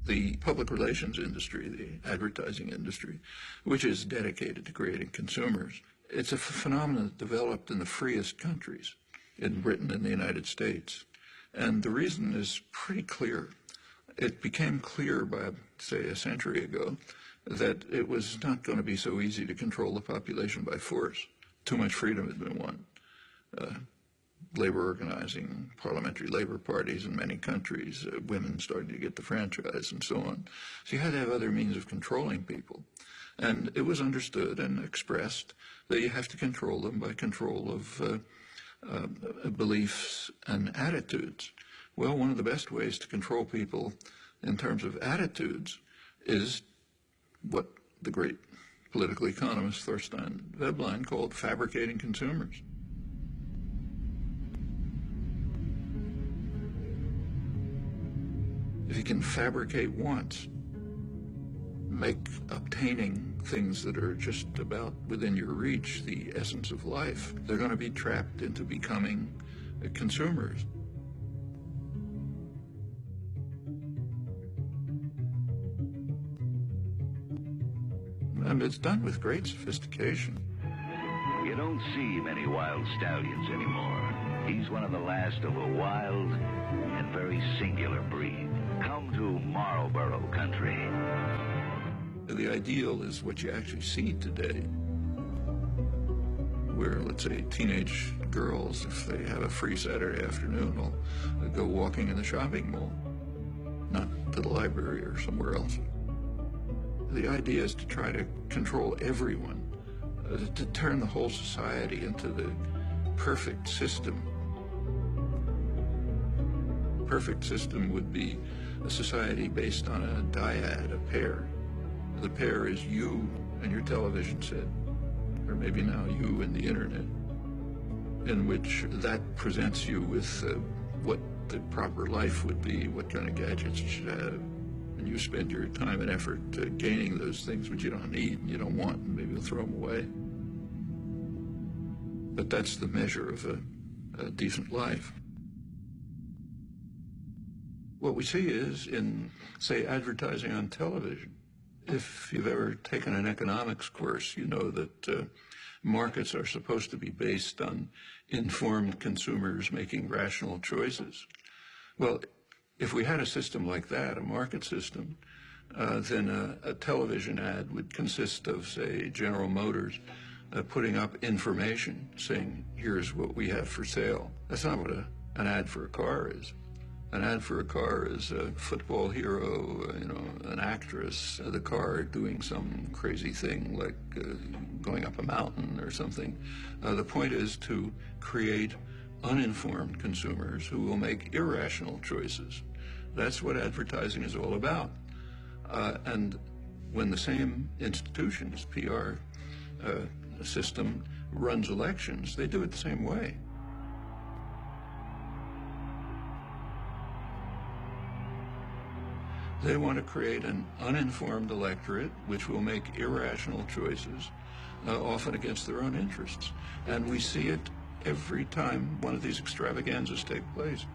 The public relations industry, the advertising industry, which is dedicated to creating consumers, it's a phenomenon that developed in the freest countries, in Britain and the United States. And the reason is pretty clear. It became clear by, say, a century ago that it was not going to be so easy to control the population by force. Too much freedom had been won. Labor organizing, parliamentary labor parties in many countries, women starting to get the franchise and so on. So you had to have other means of controlling people. And it was understood and expressed that you have to control them by control of beliefs and attitudes. Well, one of the best ways to control people in terms of attitudes is what the great political economist Thorstein Veblen called fabricating consumers. If you can fabricate once, make obtaining things that are just about within your reach the essence of life, they're going to be trapped into becoming consumers. And it's done with great sophistication. You don't see many wild stallions anymore. He's one of the last of a wild and very singular breed. Come to Marlboro country. The ideal is what you actually see today, where, let's say, teenage girls, if they have a free Saturday afternoon, will go walking in the shopping mall, not to the library or somewhere else. The idea is to try to control everyone, to turn the whole society into the perfect system. Perfect system would be a society based on a dyad, a pair. The pair is you and your television set, or maybe now you and the internet, in which that presents you with what the proper life would be, what kind of gadgets you should have. And you spend your time and effort gaining those things which you don't need and you don't want, and maybe you'll throw them away. But that's the measure of a decent life. What we see is in, say, advertising on television. If you've ever taken an economics course, you know that markets are supposed to be based on informed consumers making rational choices. Well, if we had a system like that, a market system, then a television ad would consist of, say, General Motors putting up information saying, here's what we have for sale. That's not what an ad for a car is. An ad for a car is a football hero, an actress, the car doing some crazy thing like going up a mountain or something. The point is to create uninformed consumers who will make irrational choices. That's what advertising is all about. And when the same institutions, PR system, runs elections, they do it the same way. They want to create an uninformed electorate which will make irrational choices, often against their own interests. And we see it every time one of these extravaganzas take place.